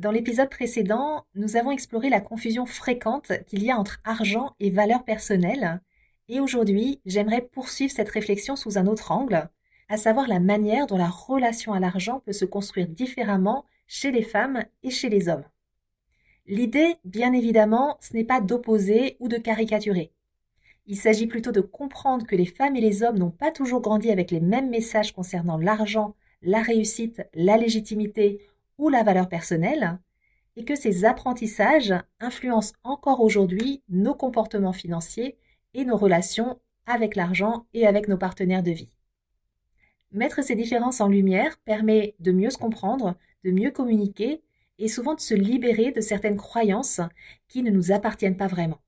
Dans l'épisode précédent, nous avons exploré la confusion fréquente qu'il y a entre argent et valeurs personnelles. Et aujourd'hui, j'aimerais poursuivre cette réflexion sous un autre angle, à savoir la manière dont la relation à l'argent peut se construire différemment chez les femmes et chez les hommes. L'idée, bien évidemment, ce n'est pas d'opposer ou de caricaturer. Il s'agit plutôt de comprendre que les femmes et les hommes n'ont pas toujours grandi avec les mêmes messages concernant l'argent, la réussite, la légitimité ou la valeur personnelle, et que ces apprentissages influencent encore aujourd'hui nos comportements financiers et nos relations avec l'argent et avec nos partenaires de vie. Mettre ces différences en lumière permet de mieux se comprendre, de mieux communiquer et souvent de se libérer de certaines croyances qui ne nous appartiennent pas vraiment.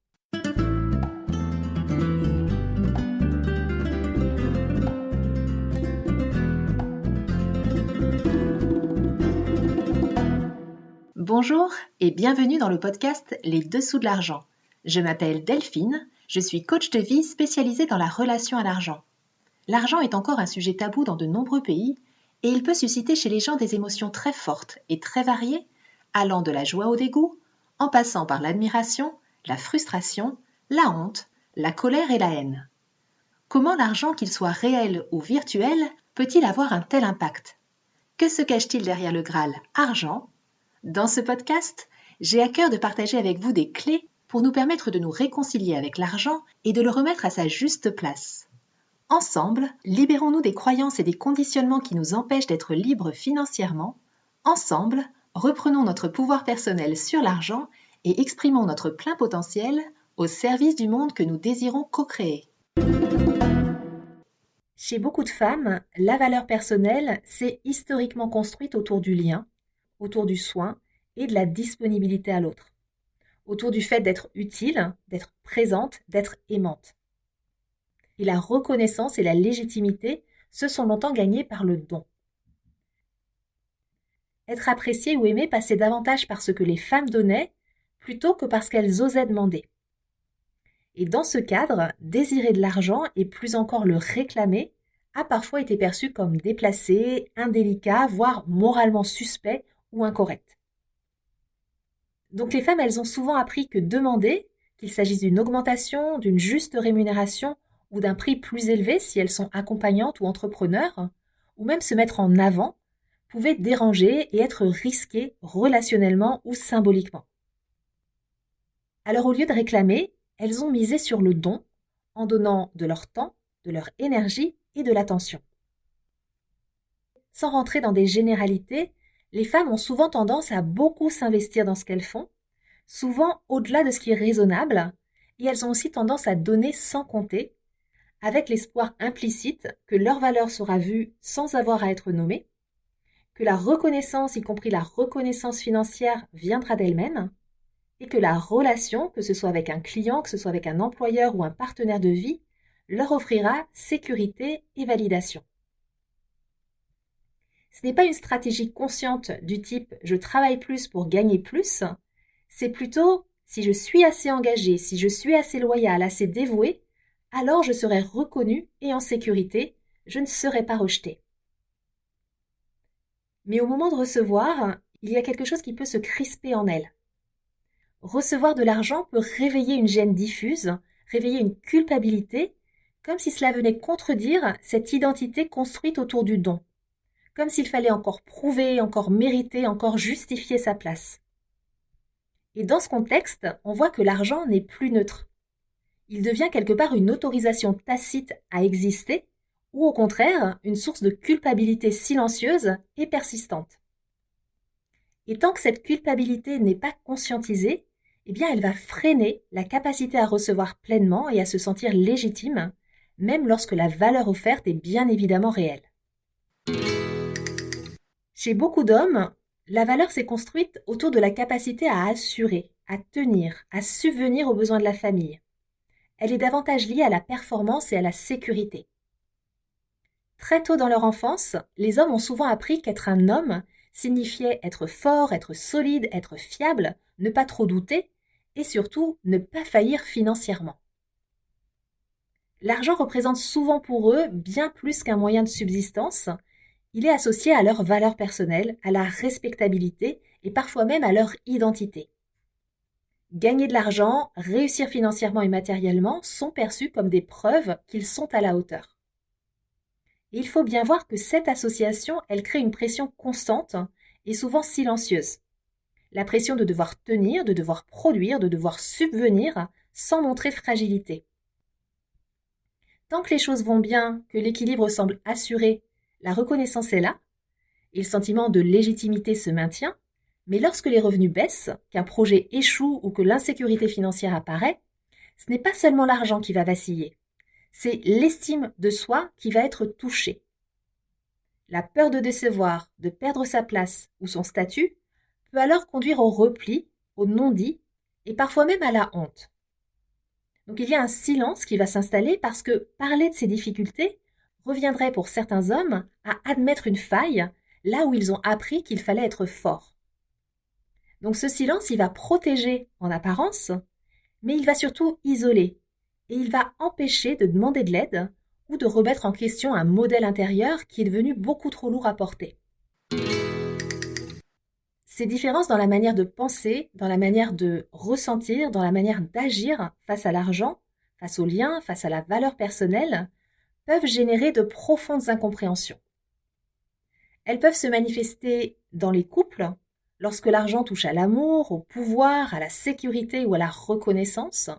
Bonjour et bienvenue dans le podcast Les Dessous de l'argent. Je m'appelle Delphine, je suis coach de vie spécialisée dans la relation à l'argent. L'argent est encore un sujet tabou dans de nombreux pays et il peut susciter chez les gens des émotions très fortes et très variées, allant de la joie au dégoût, en passant par l'admiration, la frustration, la honte, la colère et la haine. Comment l'argent, qu'il soit réel ou virtuel, peut-il avoir un tel impact ? Que se cache-t-il derrière le Graal argent ? Dans ce podcast, j'ai à cœur de partager avec vous des clés pour nous permettre de nous réconcilier avec l'argent et de le remettre à sa juste place. Ensemble, libérons-nous des croyances et des conditionnements qui nous empêchent d'être libres financièrement. Ensemble, reprenons notre pouvoir personnel sur l'argent et exprimons notre plein potentiel au service du monde que nous désirons co-créer. Chez beaucoup de femmes, la valeur personnelle s'est historiquement construite autour du lien, autour du soin et de la disponibilité à l'autre, autour du fait d'être utile, d'être présente, d'être aimante. Et la reconnaissance et la légitimité se sont longtemps gagnées par le don. Être appréciée ou aimée passait davantage par ce que les femmes donnaient plutôt que parce qu'elles osaient demander. Et dans ce cadre, désirer de l'argent et plus encore le réclamer a parfois été perçu comme déplacé, indélicat, voire moralement suspect ou incorrect. Donc les femmes, elles ont souvent appris que demander, qu'il s'agisse d'une augmentation, d'une juste rémunération ou d'un prix plus élevé si elles sont accompagnantes ou entrepreneurs, ou même se mettre en avant, pouvait déranger et être risqué relationnellement ou symboliquement. Alors au lieu de réclamer, elles ont misé sur le don en donnant de leur temps, de leur énergie et de l'attention. Sans rentrer dans des généralités, les femmes ont souvent tendance à beaucoup s'investir dans ce qu'elles font, souvent au-delà de ce qui est raisonnable, et elles ont aussi tendance à donner sans compter, avec l'espoir implicite que leur valeur sera vue sans avoir à être nommée, que la reconnaissance, y compris la reconnaissance financière, viendra d'elle-même, et que la relation, que ce soit avec un client, que ce soit avec un employeur ou un partenaire de vie, leur offrira sécurité et validation. Ce n'est pas une stratégie consciente du type « je travaille plus pour gagner plus », c'est plutôt « si je suis assez engagée, si je suis assez loyale, assez dévouée, alors je serai reconnue et en sécurité, je ne serai pas rejetée ». Mais au moment de recevoir, il y a quelque chose qui peut se crisper en elle. Recevoir de l'argent peut réveiller une gêne diffuse, réveiller une culpabilité, comme si cela venait contredire cette identité construite autour du don. Comme s'il fallait encore prouver, encore mériter, encore justifier sa place. Et dans ce contexte, on voit que l'argent n'est plus neutre. Il devient quelque part une autorisation tacite à exister, ou au contraire, une source de culpabilité silencieuse et persistante. Et tant que cette culpabilité n'est pas conscientisée, eh bien elle va freiner la capacité à recevoir pleinement et à se sentir légitime, même lorsque la valeur offerte est bien évidemment réelle. Chez beaucoup d'hommes, la valeur s'est construite autour de la capacité à assurer, à tenir, à subvenir aux besoins de la famille. Elle est davantage liée à la performance et à la sécurité. Très tôt dans leur enfance, les hommes ont souvent appris qu'être un homme signifiait être fort, être solide, être fiable, ne pas trop douter et surtout ne pas faillir financièrement. L'argent représente souvent pour eux bien plus qu'un moyen de subsistance. Il est associé à leur valeur personnelle, à la respectabilité et parfois même à leur identité. Gagner de l'argent, réussir financièrement et matériellement sont perçus comme des preuves qu'ils sont à la hauteur. Et il faut bien voir que cette association, elle crée une pression constante et souvent silencieuse. La pression de devoir tenir, de devoir produire, de devoir subvenir sans montrer de fragilité. Tant que les choses vont bien, que l'équilibre semble assuré, la reconnaissance est là, et le sentiment de légitimité se maintient, mais lorsque les revenus baissent, qu'un projet échoue ou que l'insécurité financière apparaît, ce n'est pas seulement l'argent qui va vaciller, c'est l'estime de soi qui va être touchée. La peur de décevoir, de perdre sa place ou son statut peut alors conduire au repli, au non-dit et parfois même à la honte. Donc il y a un silence qui va s'installer parce que parler de ces difficultés reviendrait pour certains hommes à admettre une faille là où ils ont appris qu'il fallait être fort. Donc ce silence, il va protéger en apparence, mais il va surtout isoler et il va empêcher de demander de l'aide ou de remettre en question un modèle intérieur qui est devenu beaucoup trop lourd à porter. Ces différences dans la manière de penser, dans la manière de ressentir, dans la manière d'agir face à l'argent, face aux liens, face à la valeur personnelle, peuvent générer de profondes incompréhensions. Elles peuvent se manifester dans les couples, lorsque l'argent touche à l'amour, au pouvoir, à la sécurité ou à la reconnaissance.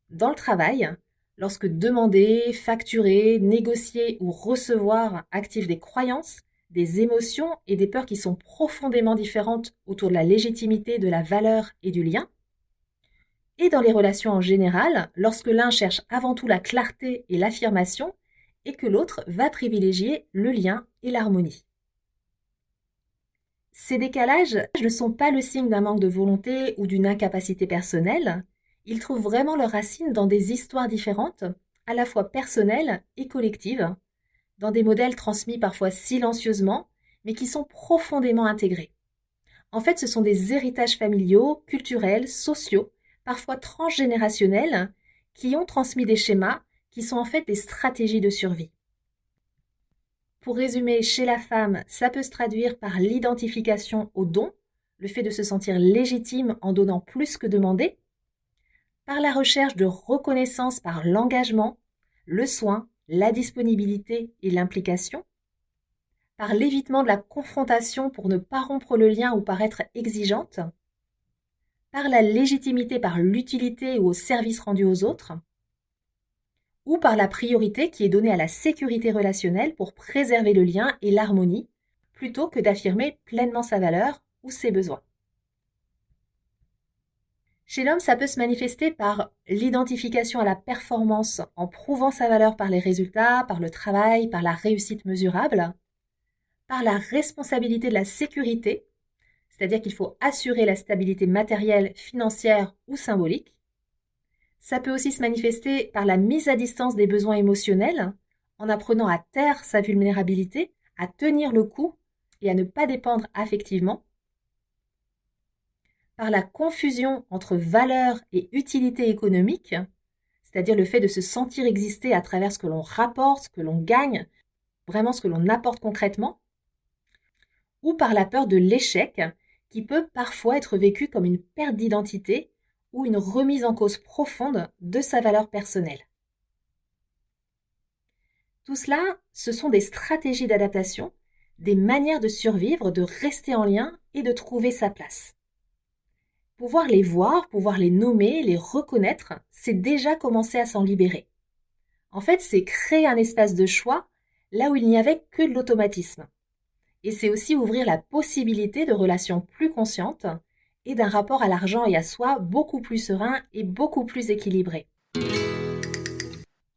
Dans le travail, lorsque demander, facturer, négocier ou recevoir active des croyances, des émotions et des peurs qui sont profondément différentes autour de la légitimité, de la valeur et du lien. Et dans les relations en général, lorsque l'un cherche avant tout la clarté et l'affirmation et que l'autre va privilégier le lien et l'harmonie. Ces décalages ne sont pas le signe d'un manque de volonté ou d'une incapacité personnelle. Ils trouvent vraiment leurs racines dans des histoires différentes, à la fois personnelles et collectives, dans des modèles transmis parfois silencieusement, mais qui sont profondément intégrés. En fait, ce sont des héritages familiaux, culturels, sociaux, parfois transgénérationnels, qui ont transmis des schémas qui sont en fait des stratégies de survie. Pour résumer, chez la femme, ça peut se traduire par l'identification au don, le fait de se sentir légitime en donnant plus que demandé, par la recherche de reconnaissance par l'engagement, le soin, la disponibilité et l'implication, par l'évitement de la confrontation pour ne pas rompre le lien ou paraître exigeante, par la légitimité par l'utilité ou au service rendu aux autres, ou par la priorité qui est donnée à la sécurité relationnelle pour préserver le lien et l'harmonie, plutôt que d'affirmer pleinement sa valeur ou ses besoins. Chez l'homme, ça peut se manifester par l'identification à la performance en prouvant sa valeur par les résultats, par le travail, par la réussite mesurable, par la responsabilité de la sécurité, c'est-à-dire qu'il faut assurer la stabilité matérielle, financière ou symbolique. Ça peut aussi se manifester par la mise à distance des besoins émotionnels, en apprenant à taire sa vulnérabilité, à tenir le coup et à ne pas dépendre affectivement, par la confusion entre valeur et utilité économique, c'est-à-dire le fait de se sentir exister à travers ce que l'on rapporte, ce que l'on gagne, vraiment ce que l'on apporte concrètement, ou par la peur de l'échec, qui peut parfois être vécu comme une perte d'identité ou une remise en cause profonde de sa valeur personnelle. Tout cela, ce sont des stratégies d'adaptation, des manières de survivre, de rester en lien et de trouver sa place. Pouvoir les voir, pouvoir les nommer, les reconnaître, c'est déjà commencer à s'en libérer. En fait, c'est créer un espace de choix là où il n'y avait que de l'automatisme. Et c'est aussi ouvrir la possibilité de relations plus conscientes et d'un rapport à l'argent et à soi beaucoup plus serein et beaucoup plus équilibré.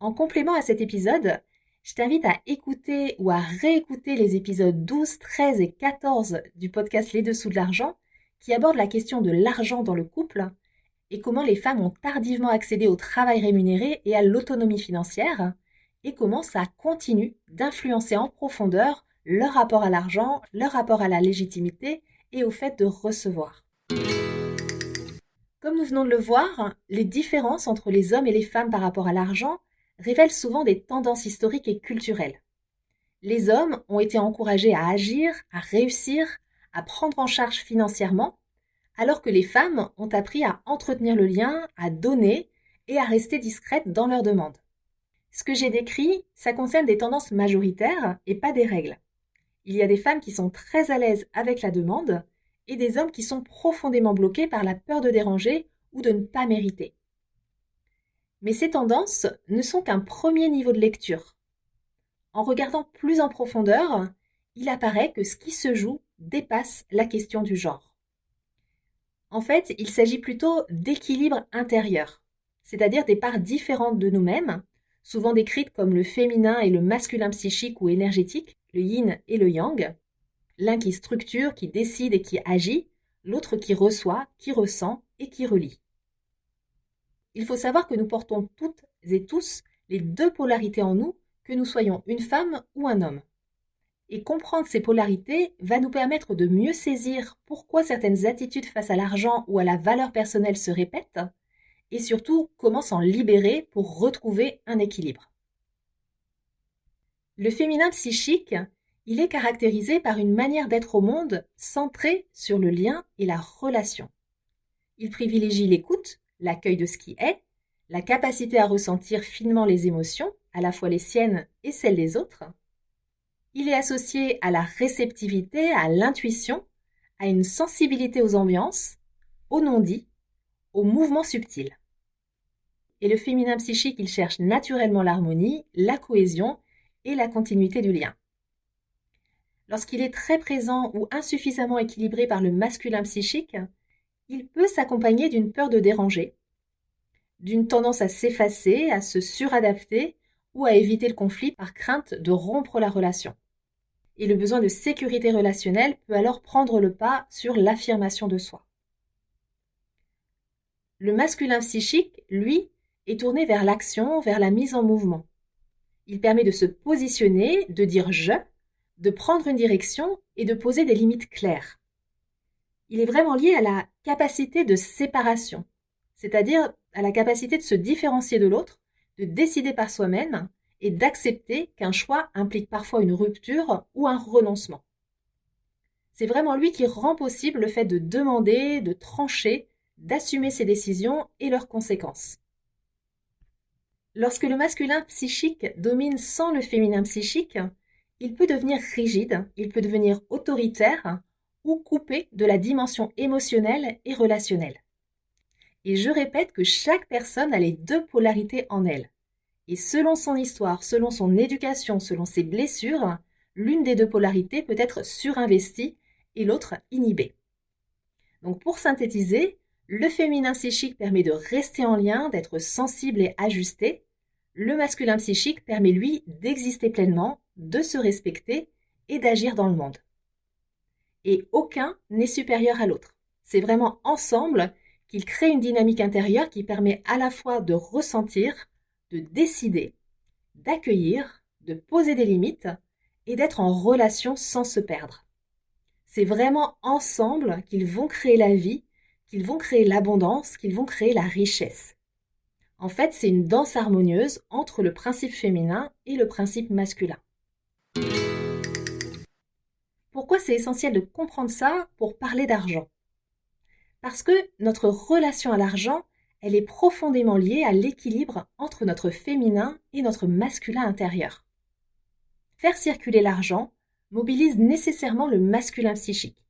En complément à cet épisode, je t'invite à écouter ou à réécouter les épisodes 12, 13 et 14 du podcast Les Dessous de l'argent qui abordent la question de l'argent dans le couple et comment les femmes ont tardivement accédé au travail rémunéré et à l'autonomie financière et comment ça continue d'influencer en profondeur leur rapport à l'argent, leur rapport à la légitimité et au fait de recevoir. Comme nous venons de le voir, les différences entre les hommes et les femmes par rapport à l'argent révèlent souvent des tendances historiques et culturelles. Les hommes ont été encouragés à agir, à réussir, à prendre en charge financièrement, alors que les femmes ont appris à entretenir le lien, à donner et à rester discrètes dans leurs demandes. Ce que j'ai décrit, ça concerne des tendances majoritaires et pas des règles. Il y a des femmes qui sont très à l'aise avec la demande et des hommes qui sont profondément bloqués par la peur de déranger ou de ne pas mériter. Mais ces tendances ne sont qu'un premier niveau de lecture. En regardant plus en profondeur, il apparaît que ce qui se joue dépasse la question du genre. En fait, il s'agit plutôt d'équilibre intérieur, c'est-à-dire des parts différentes de nous-mêmes, souvent décrites comme le féminin et le masculin psychique ou énergétique, le yin et le yang, l'un qui structure, qui décide et qui agit, l'autre qui reçoit, qui ressent et qui relie. Il faut savoir que nous portons toutes et tous les deux polarités en nous, que nous soyons une femme ou un homme. Et comprendre ces polarités va nous permettre de mieux saisir pourquoi certaines attitudes face à l'argent ou à la valeur personnelle se répètent, et surtout comment s'en libérer pour retrouver un équilibre. Le féminin psychique, il est caractérisé par une manière d'être au monde centrée sur le lien et la relation. Il privilégie l'écoute, l'accueil de ce qui est, la capacité à ressentir finement les émotions, à la fois les siennes et celles des autres. Il est associé à la réceptivité, à l'intuition, à une sensibilité aux ambiances, aux non-dits, aux mouvements subtils. Et le féminin psychique, il cherche naturellement l'harmonie, la cohésion et la continuité du lien. Lorsqu'il est très présent ou insuffisamment équilibré par le masculin psychique, il peut s'accompagner d'une peur de déranger, d'une tendance à s'effacer, à se suradapter ou à éviter le conflit par crainte de rompre la relation. Et le besoin de sécurité relationnelle peut alors prendre le pas sur l'affirmation de soi. Le masculin psychique, lui, est tourné vers l'action, vers la mise en mouvement. Il permet de se positionner, de dire « je », de prendre une direction et de poser des limites claires. Il est vraiment lié à la capacité de séparation, c'est-à-dire à la capacité de se différencier de l'autre, de décider par soi-même et d'accepter qu'un choix implique parfois une rupture ou un renoncement. C'est vraiment lui qui rend possible le fait de demander, de trancher, d'assumer ses décisions et leurs conséquences. Lorsque le masculin psychique domine sans le féminin psychique, il peut devenir rigide, il peut devenir autoritaire ou coupé de la dimension émotionnelle et relationnelle. Et je répète que chaque personne a les deux polarités en elle. Et selon son histoire, selon son éducation, selon ses blessures, l'une des deux polarités peut être surinvestie et l'autre inhibée. Donc pour synthétiser, le féminin psychique permet de rester en lien, d'être sensible et ajusté. Le masculin psychique permet lui d'exister pleinement, de se respecter et d'agir dans le monde. Et aucun n'est supérieur à l'autre. C'est vraiment ensemble qu'ils créent une dynamique intérieure qui permet à la fois de ressentir, de décider, d'accueillir, de poser des limites et d'être en relation sans se perdre. C'est vraiment ensemble qu'ils vont créer la vie, qu'ils vont créer l'abondance, qu'ils vont créer la richesse. En fait, c'est une danse harmonieuse entre le principe féminin et le principe masculin. Pourquoi c'est essentiel de comprendre ça pour parler d'argent ? Parce que notre relation à l'argent, elle est profondément liée à l'équilibre entre notre féminin et notre masculin intérieur. Faire circuler l'argent mobilise nécessairement le masculin psychique,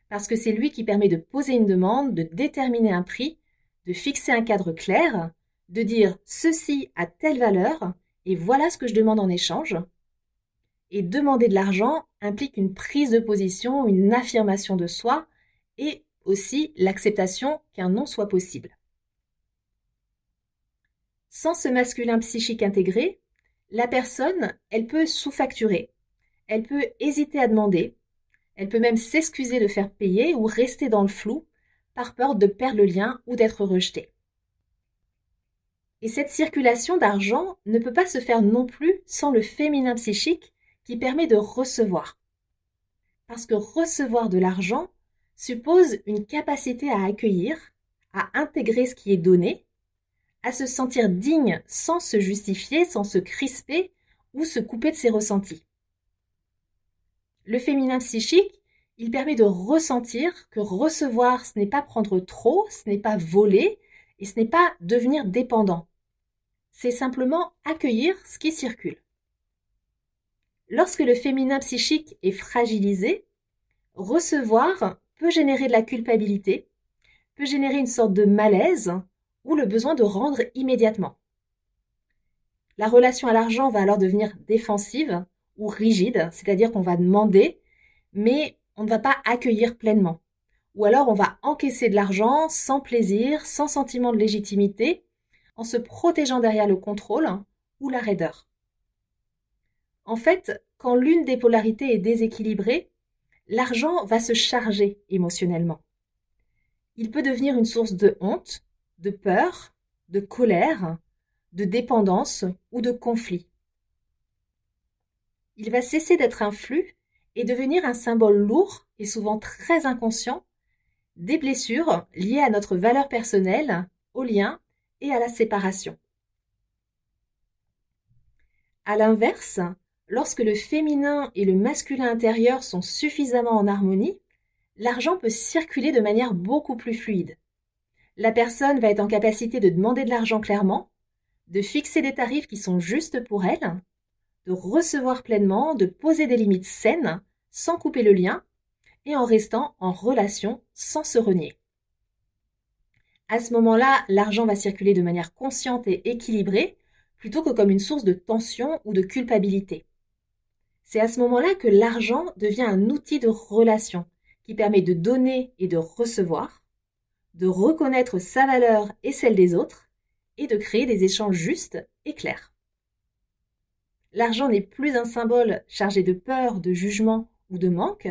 parce que c'est lui qui permet de poser une demande, de déterminer un prix, de fixer un cadre clair, de dire « ceci a telle valeur et voilà ce que je demande en échange ». Et demander de l'argent implique une prise de position, une affirmation de soi et aussi l'acceptation qu'un non soit possible. Sans ce masculin psychique intégré, la personne, elle peut sous-facturer, elle peut hésiter à demander, elle peut même s'excuser de faire payer ou rester dans le flou par peur de perdre le lien ou d'être rejetée. Et cette circulation d'argent ne peut pas se faire non plus sans le féminin psychique qui permet de recevoir. Parce que recevoir de l'argent suppose une capacité à accueillir, à intégrer ce qui est donné, à se sentir digne sans se justifier, sans se crisper ou se couper de ses ressentis. Le féminin psychique, Il permet de ressentir que recevoir, ce n'est pas prendre trop, ce n'est pas voler et ce n'est pas devenir dépendant. C'est simplement accueillir ce qui circule. Lorsque le féminin psychique est fragilisé, recevoir peut générer de la culpabilité, peut générer une sorte de malaise ou le besoin de rendre immédiatement. La relation à l'argent va alors devenir défensive ou rigide, c'est-à-dire qu'on va demander, mais on ne va pas accueillir pleinement. Ou alors on va encaisser de l'argent sans plaisir, sans sentiment de légitimité, en se protégeant derrière le contrôle ou la raideur. En fait, quand l'une des polarités est déséquilibrée, l'argent va se charger émotionnellement. Il peut devenir une source de honte, de peur, de colère, de dépendance ou de conflit. Il va cesser d'être un flux et devenir un symbole lourd et souvent très inconscient des blessures liées à notre valeur personnelle, aux liens et à la séparation. À l'inverse, lorsque le féminin et le masculin intérieur sont suffisamment en harmonie, l'argent peut circuler de manière beaucoup plus fluide. La personne va être en capacité de demander de l'argent clairement, de fixer des tarifs qui sont justes pour elle, de recevoir pleinement, de poser des limites saines, sans couper le lien, et en restant en relation sans se renier. À ce moment-là, l'argent va circuler de manière consciente et équilibrée, plutôt que comme une source de tension ou de culpabilité. C'est à ce moment-là que l'argent devient un outil de relation qui permet de donner et de recevoir, de reconnaître sa valeur et celle des autres, et de créer des échanges justes et clairs. L'argent n'est plus un symbole chargé de peur, de jugement ou de manque,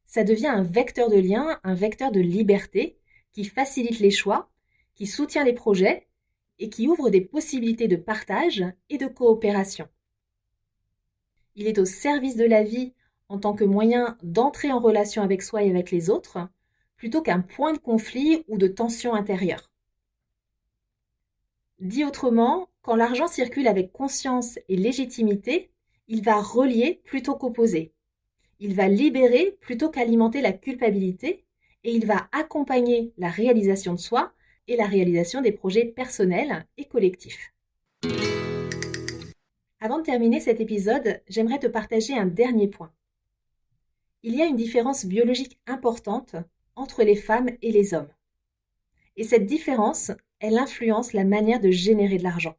ça devient un vecteur de lien, un vecteur de liberté qui facilite les choix, qui soutient les projets et qui ouvre des possibilités de partage et de coopération. Il est au service de la vie en tant que moyen d'entrer en relation avec soi et avec les autres, plutôt qu'un point de conflit ou de tension intérieure. Dit autrement, quand l'argent circule avec conscience et légitimité, il va relier plutôt qu'opposer. Il va libérer plutôt qu'alimenter la culpabilité et il va accompagner la réalisation de soi et la réalisation des projets personnels et collectifs. Avant de terminer cet épisode, j'aimerais te partager un dernier point. Il y a une différence biologique importante entre les femmes et les hommes. Et cette différence, elle influence la manière de générer de l'argent.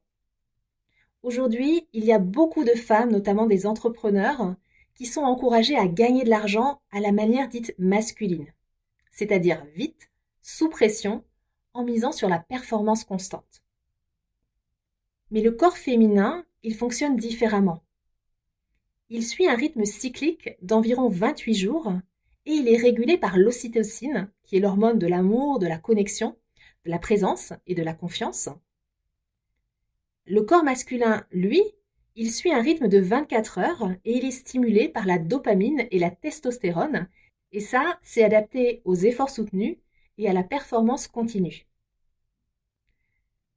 Aujourd'hui, il y a beaucoup de femmes, notamment des entrepreneurs, qui sont encouragées à gagner de l'argent à la manière dite masculine, c'est-à-dire vite, sous pression, en misant sur la performance constante. Mais le corps féminin, il fonctionne différemment. Il suit un rythme cyclique d'environ 28 jours et il est régulé par l'ocytocine, qui est l'hormone de l'amour, de la connexion, de la présence et de la confiance. Le corps masculin, lui, il suit un rythme de 24 heures et il est stimulé par la dopamine et la testostérone. Et ça, c'est adapté aux efforts soutenus et à la performance continue.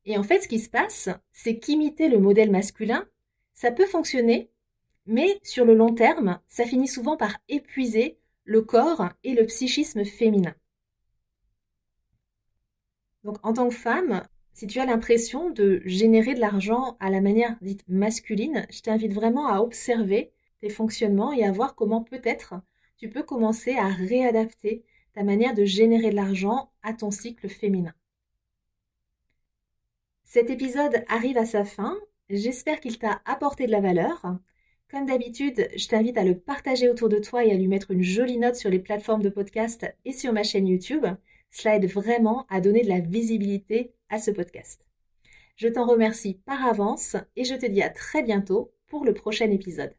Et en fait, ce qui se passe, c'est qu'imiter le modèle masculin, ça peut fonctionner, mais sur le long terme, ça finit souvent par épuiser le corps et le psychisme féminin. Donc en tant que femme, si tu as l'impression de générer de l'argent à la manière dite masculine, je t'invite vraiment à observer tes fonctionnements et à voir comment peut-être tu peux commencer à réadapter ta manière de générer de l'argent à ton cycle féminin. Cet épisode arrive à sa fin. J'espère qu'il t'a apporté de la valeur. Comme d'habitude, je t'invite à le partager autour de toi et à lui mettre une jolie note sur les plateformes de podcast et sur ma chaîne YouTube. Cela aide vraiment à donner de la visibilité à ce podcast. Je t'en remercie par avance et je te dis à très bientôt pour le prochain épisode.